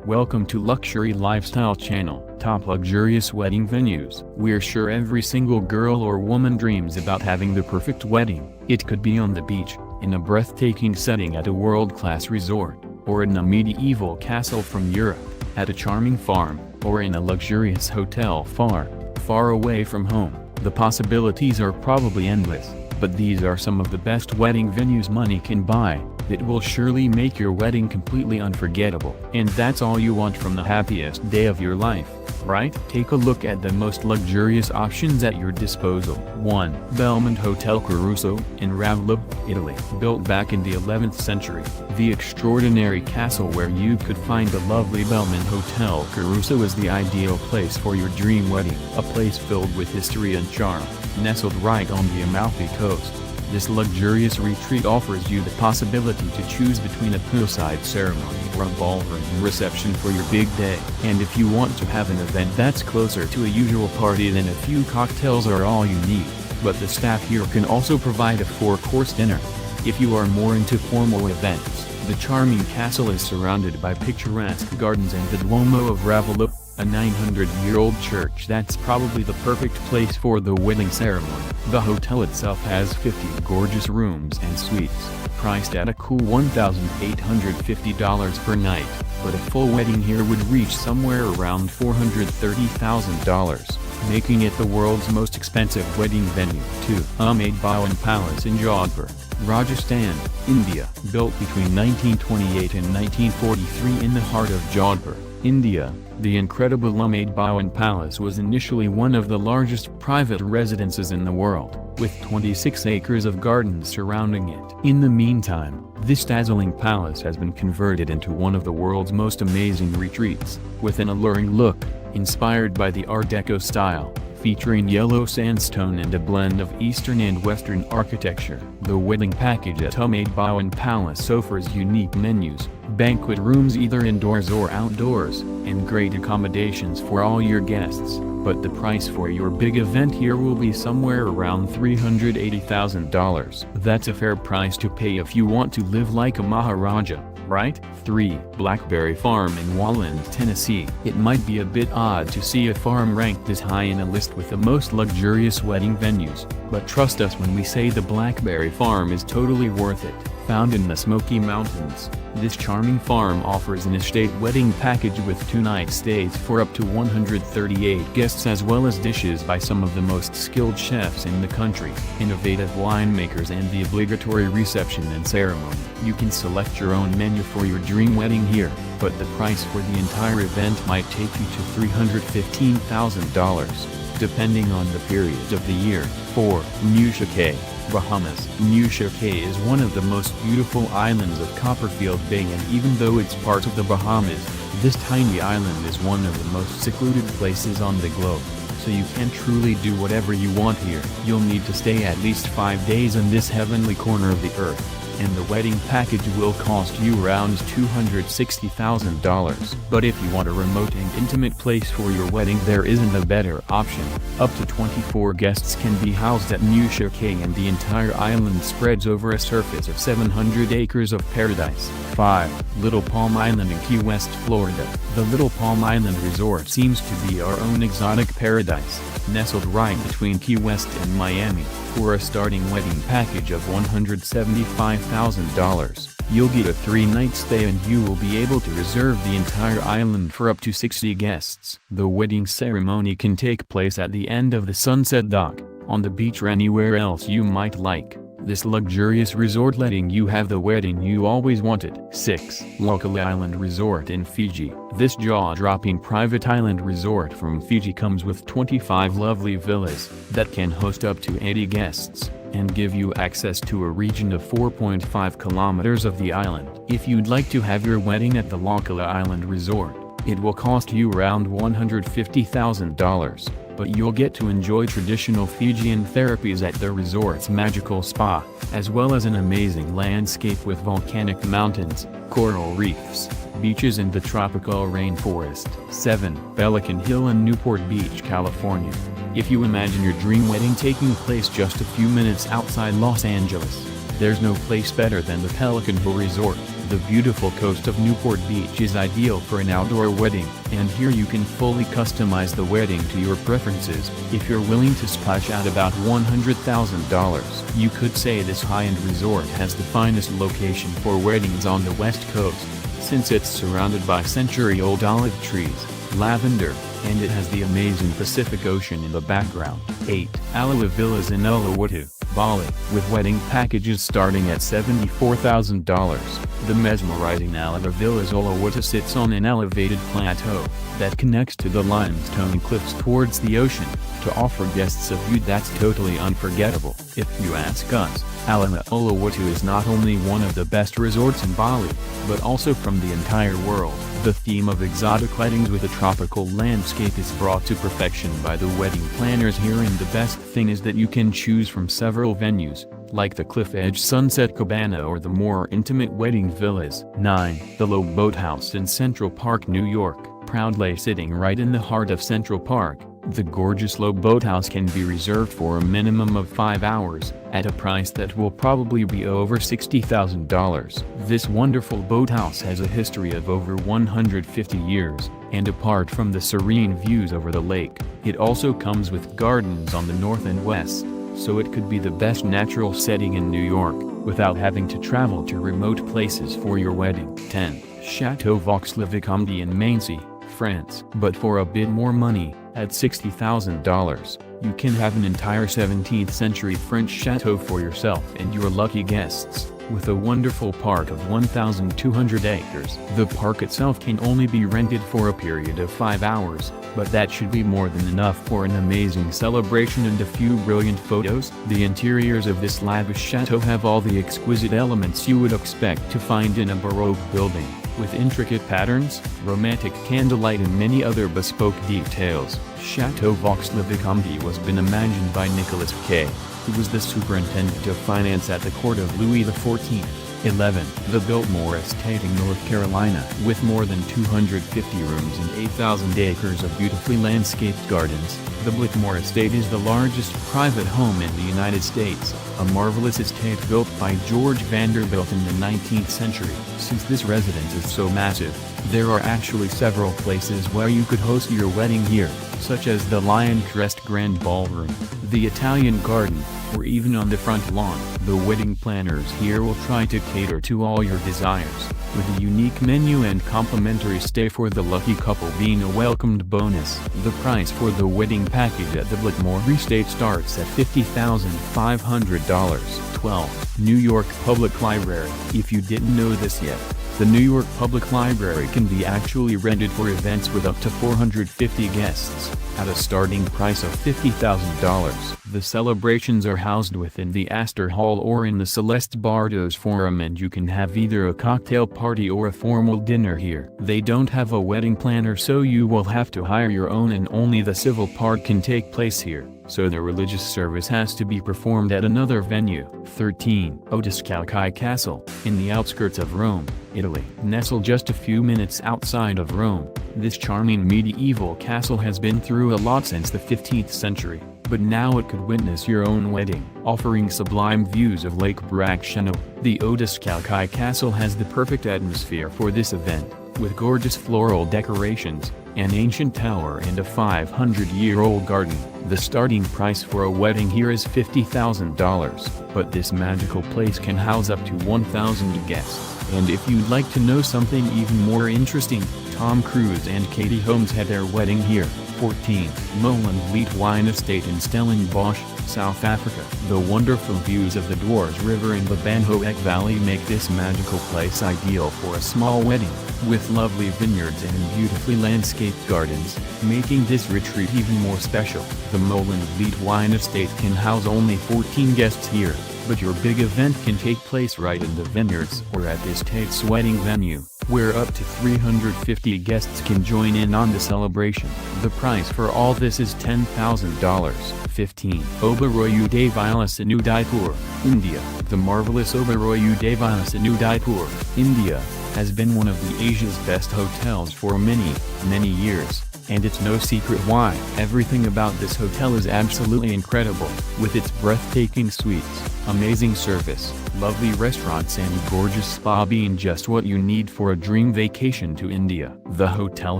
Welcome to Luxury Lifestyle Channel, top luxurious wedding venues. We're sure every single girl or woman dreams about having the perfect wedding. It could be on the beach, in a breathtaking setting at a world-class resort, or in a medieval castle from Europe, at a charming farm, or in a luxurious hotel far, far away from home. The possibilities are probably endless, but these are some of the best wedding venues money can buy. It will surely make your wedding completely unforgettable. And that's all you want from the happiest day of your life, right? Take a look at the most luxurious options at your disposal. 1. Belmond Hotel Caruso, in Ravlob, Italy. Built back in the 11th century, the extraordinary castle where you could find the lovely Belmond Hotel Caruso is the ideal place for your dream wedding. A place filled with history and charm, nestled right on the Amalfi Coast. This luxurious retreat offers you the possibility to choose between a poolside ceremony or a ballroom reception for your big day. And if you want to have an event that's closer to a usual party, then a few cocktails are all you need. But the staff here can also provide a 4-course dinner. If you are more into formal events, the charming castle is surrounded by picturesque gardens and the Duomo of Ravlob, a 900-year-old church that's probably the perfect place for the wedding ceremony. The hotel itself has 50 gorgeous rooms and suites, priced at a cool $1,850 per night, but a full wedding here would reach somewhere around $430,000, making it the world's most expensive wedding venue. 2. Umaid Bhawan Palace in Jodhpur, Rajasthan, India. Built between 1928 and 1943 in the heart of Jodhpur, India, the incredible Umaid Bhawan Palace was initially one of the largest private residences in the world, with 26 acres of gardens surrounding it. In the meantime, this dazzling palace has been converted into one of the world's most amazing retreats, with an alluring look, inspired by the Art Deco style, featuring yellow sandstone and a blend of Eastern and Western architecture. The wedding package at Umaid Bhawan Palace offers unique menus, banquet rooms either indoors or outdoors, and great accommodations for all your guests. But the price for your big event here will be somewhere around $380,000. That's a fair price to pay if you want to live like a Maharaja, right? 3. Blackberry Farm in Walland, Tennessee. It might be a bit odd to see a farm ranked this high in a list with the most luxurious wedding venues, but trust us when we say the Blackberry Farm is totally worth it. Found in the Smoky Mountains, this charming farm offers an estate wedding package with 2-night stays for up to 138 guests, as well as dishes by some of the most skilled chefs in the country, innovative winemakers, and the obligatory reception and ceremony. You can select your own menu for your dream wedding here, but the price for the entire event might take you to $315,000, depending on the period of the year. 4. Nusa Cay, Bahamas. Nusa Cay is one of the most beautiful islands of Copperfield Bay, and even though it's part of the Bahamas, this tiny island is one of the most secluded places on the globe, so you can truly do whatever you want here. You'll need to stay at least 5 days in this heavenly corner of the earth, and the wedding package will cost you around $260,000. But if you want a remote and intimate place for your wedding, there isn't a better option. Up to 24 guests can be housed at Nusa Cay, and the entire island spreads over a surface of 700 acres of paradise. 5. Little Palm Island in Key West, Florida. The Little Palm Island Resort seems to be our own exotic paradise, nestled right between Key West and Miami. For a starting wedding package of $175,000, you'll get a 3-night stay, and you will be able to reserve the entire island for up to 60 guests. The wedding ceremony can take place at the end of the Sunset Dock, on the beach, or anywhere else you might like. This luxurious resort letting you have the wedding you always wanted. 6. Lokale Island Resort in Fiji. This jaw-dropping private island resort from Fiji comes with 25 lovely villas that can host up to 80 guests, and give you access to a region of 4.5 kilometers of the island. If you'd like to have your wedding at the Lokale Island Resort, it will cost you around $150,000. But you'll get to enjoy traditional Fijian therapies at the resort's magical spa, as well as an amazing landscape with volcanic mountains, coral reefs, beaches, and the tropical rainforest. 7. Pelican Hill in Newport Beach, California. If you imagine your dream wedding taking place just a few minutes outside Los Angeles, There's no place better than the Pelican Hill Resort. The beautiful coast of Newport Beach is ideal for an outdoor wedding, and here you can fully customize the wedding to your preferences. If you're willing to splash out about $100,000, you could say this high-end resort has the finest location for weddings on the West Coast, since it's surrounded by century-old olive trees, lavender, and it has the amazing Pacific Ocean in the background. 8. Alawa Villas in Uluwatu, Bali. With wedding packages starting at $74,000, the mesmerizing Alawa Villas Uluwatu sits on an elevated plateau that connects to the limestone cliffs towards the ocean, to offer guests a view that's totally unforgettable. If you ask us, Alawa Uluwatu is not only one of the best resorts in Bali, but also from the entire world. The theme of exotic weddings with a tropical landscape is brought to perfection by the wedding planners here, and the best thing is that you can choose from several venues, like the Cliff Edge Sunset Cabana or the more intimate wedding villas. 9. The Lowe Boathouse in Central Park, New York. Proudly sitting right in the heart of Central Park, the gorgeous Lowe Boathouse can be reserved for a minimum of 5 hours, at a price that will probably be over $60,000. This wonderful boathouse has a history of over 150 years, and apart from the serene views over the lake, it also comes with gardens on the north and west, so it could be the best natural setting in New York, without having to travel to remote places for your wedding. 10. Chateau Vaux-le-Vicomte in Mansy, France. But for a bit more money, at $60,000, you can have an entire 17th century French chateau for yourself and your lucky guests, with a wonderful park of 1,200 acres. The park itself can only be rented for a period of 5 hours, but that should be more than enough for an amazing celebration and a few brilliant photos. The interiors of this lavish chateau have all the exquisite elements you would expect to find in a Baroque building, with intricate patterns, romantic candlelight and many other bespoke details. Chateau Vaux-le-Vicomte was been imagined by Nicolas Fouquet, who was the superintendent of finance at the court of Louis XIV. 11. The Biltmore Estate in North Carolina. With more than 250 rooms and 8,000 acres of beautifully landscaped gardens, the Biltmore Estate is the largest private home in the United States, a marvelous estate built by George Vanderbilt in the 19th century. Since this residence is so massive, there are actually several places where you could host your wedding here, such as the Lion Crest Grand Ballroom, the Italian Garden, or even on the front lawn. The wedding planners here will try to cater to all your desires, with a unique menu and complimentary stay for the lucky couple being a welcomed bonus. The price for the wedding package at the Biltmore Estate starts at $50,500. 12. New York Public Library. If you didn't know this yet, the New York Public Library can be actually rented for events with up to 450 guests, at a starting price of $50,000. The celebrations are housed within the Astor Hall or in the Celeste Bardos Forum, and you can have either a cocktail party or a formal dinner here. They don't have a wedding planner, so you will have to hire your own, and only the civil part can take place here, so the religious service has to be performed at another venue. 13. Odescalchi Castle, in the outskirts of Rome, Italy. Nestled just a few minutes outside of Rome, this charming medieval castle has been through a lot since the 15th century, but now it could witness your own wedding. Offering sublime views of Lake Bracciano, the Odescalchi Castle has the perfect atmosphere for this event, with gorgeous floral decorations, an ancient tower and a 500-year-old garden. The starting price for a wedding here is $50,000, but this magical place can house up to 1,000 guests. And if you'd like to know something even more interesting, Tom Cruise and Katie Holmes had their wedding here. 14. Molenvliet Wine Estate in Stellenbosch, South Africa. The wonderful views of the Dwars River and the Banhoek Valley make this magical place ideal for a small wedding, with lovely vineyards and beautifully landscaped gardens, making this retreat even more special. The Molenvliet Wine Estate can house only 14 guests here, but your big event can take place right in the vineyards or at the estate's wedding venue, where up to 350 guests can join in on the celebration. The price for all this is $10,000. 15. Oberoi Udaipur in Udaipur, India. The marvelous Oberoi Udaipur in Udaipur, India, has been one of the Asia's best hotels for many, many years. And it's no secret why. Everything about this hotel is absolutely incredible, with its breathtaking suites, amazing service, lovely restaurants and gorgeous spa being just what you need for a dream vacation to India. The hotel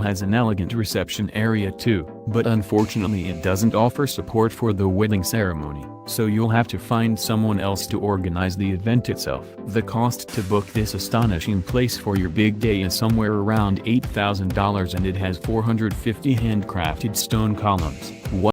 has an elegant reception area too, but unfortunately it doesn't offer support for the wedding ceremony, so you'll have to find someone else to organize the event itself. The cost to book this astonishing place for your big day is somewhere around $8,000 and it has 450 handcrafted stone columns.